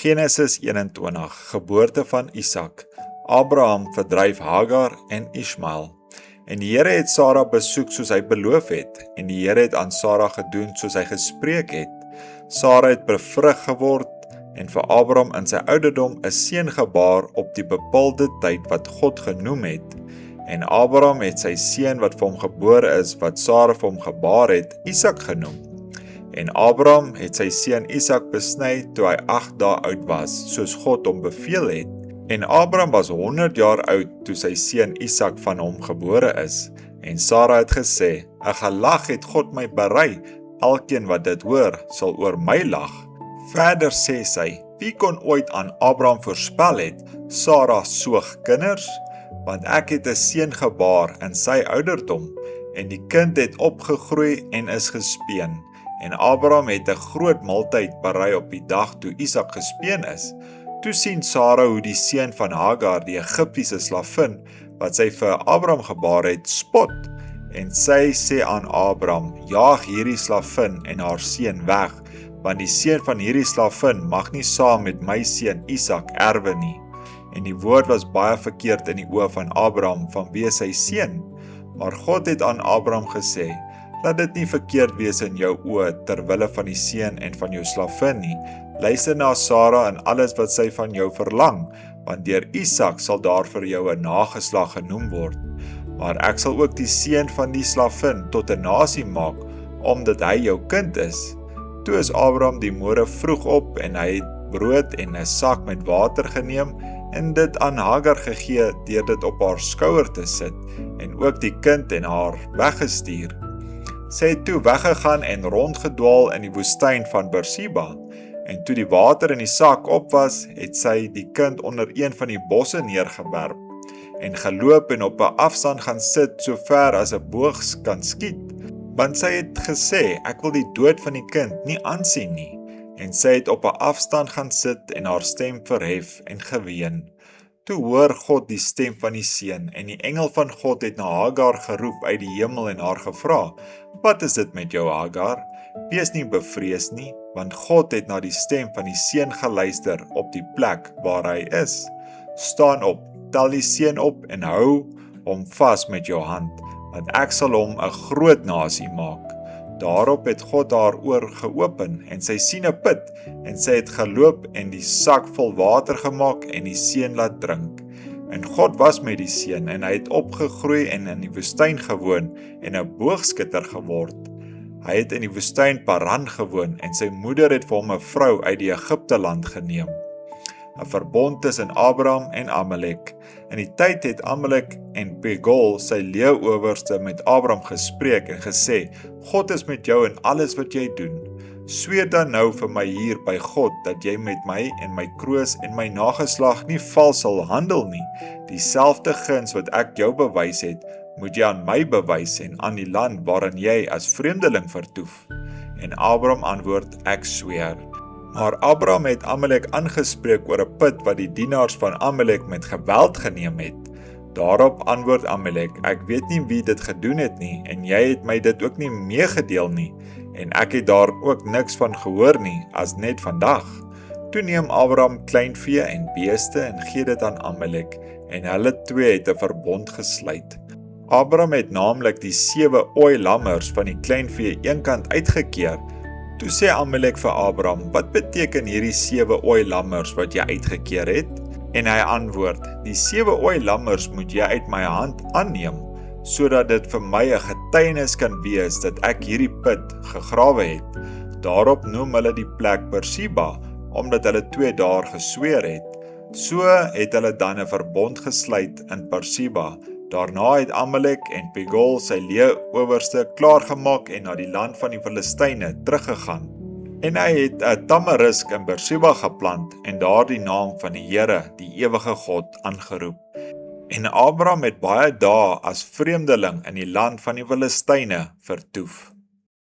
Genesis 21, geboorte van Isak. Abraham verdryf Hagar en Ismael. En die Here het Sara besoek soos hy beloof het, en die Here het aan Sara gedoen soos hy gespreek het. Sara het bevrug geword, en vir Abraham in sy ouderdom 'n seun gebaar op die bepaalde tyd wat God genoem het. En Abraham het sy seun wat vir hom gebore is, wat Sara vir hom gebaar het, Isak genoem. En Abraham het sy seun Isak besny toe hy 8 dae oud was, soos God hom beveel het. En Abraham was 100 jaar oud toe sy seun Isak van hom gebore is. En Sara het gesê, 'n gelag het God my berei, elkeen wat dit hoor, sal oor my lag. Verder sê sy, wie kon ooit aan Abraham voorspel het, Sara soog kinders? Want ek het 'n seun gebaar in sy ouderdom, en die kind het opgegroei en is gespeen. En Abraham het 'n groot maaltyd berei op die dag toe Isak gespeen is. Toe sien Sara hoe die seun van Hagar, die Egiptiese slavin, wat sy vir Abraham gebaar het, spot. En sy sê aan Abraham, jaag hierdie slavin en haar seun weg, want die seun van hierdie slavin mag nie saam met my seun Isak erwe nie. En die woord was baie verkeerd in die oë van Abraham vanweë sy seun. Maar God het aan Abraham gesê, laat dit nie verkeerd wees in jou oë ter wille van die seun en van jou slavin nie. Luister na Sara en alles wat sy van jou verlang, want deur Isak sal daar vir jou 'n nageslag genoem word. Maar ek sal ook die seun van die slavin tot 'n nasie maak, omdat hy jou kind is. Toe is Abraham die môre vroeg op en hy het brood en 'n sak met water geneem en dit aan Hagar gegee deur dit op haar skouer te sit en ook die kind en haar weggestuur. Sy het toe weggegaan en rondgedwaal in die woestyn van Beersheba. En toe die water in die sak op was, het sy die kind onder een van die bosse neergewerp en geloop en op 'n afstand gaan sit so ver as 'n boog kan skiet. Want sy het gesê, ek wil die dood van die kind nie aansien nie. En sy het op 'n afstand gaan sit en haar stem verhef en geween. Toe hoor God die stem van die seun en die engel van God het na Hagar geroep uit die hemel en haar gevra, wat is dit met jou Hagar? Wees nie bevrees nie, want God het na die stem van die seun geluister op die plek waar hy is. Staan op, tel die seun op en hou hom vas met jou hand, want ek sal hom 'n groot nasie maak. Daarop het God haar oor geopen en sy sien 'n put en sy het geloop en die sak vol water gemaak en die seun laat drink. En God was met die seun en hy het opgegroei en in die woestyn gewoon en 'n boogskutter geword. Hy het in die woestyn Paran gewoon en sy moeder het vir hom 'n vrou uit die Egipte land geneem. 'n verbond tussen Abraham en Amalek. In die tyd het Amalek en Pegol sy leeuowerste met Abraham gespreek en gesê, God is met jou in alles wat jy doen. Sweer dan nou vir my hier by God, dat jy met my en my kroos en my nageslag nie vals sal handel nie. Dieselfde guns wat ek jou bewys het, moet jy aan my bewys en aan die land waarin jy as vreemdeling vertoef. En Abraham antwoord, ek sweer. Maar Abraham het Amalek aangespreek oor 'n put wat die dienaars van Amalek met geweld geneem het. Daarop antwoord Amalek, ek weet nie wie dit gedoen het nie, en jy het my dit ook nie meegedeel nie, en ek het daar ook niks van gehoor nie, as net vandag. Toe neem Abraham kleinvee en beeste en gee dit aan Amalek, en hulle twee het 'n verbond gesluit. Abraham het naamlik die 7 ooi lammers van die kleinvee eenkant uitgekeer. Toe sê Amalek vir Abraham, wat beteken hierdie 7 ooi lammers wat jy uitgekeer het? En hy antwoord, die 7 ooi lammers moet jy uit my hand aanneem, sodat dit vir my 'n getuienis kan wees dat ek hierdie put gegrawe het. Daarop noem hulle die plek Beersheba, omdat hulle 2 daar gesweer het. So het hulle dan 'n verbond gesluit in Beersheba. Daarna het Amalek en Pegol sy leeuowerste klaargemaak en na die land van die Filistyne teruggegaan. En hy het 'n tamarisk in Beersheba geplant en daar die naam van die Here, die ewige God, aangeroep. En Abraham het baie dae as vreemdeling in die land van die Filistyne vertoef.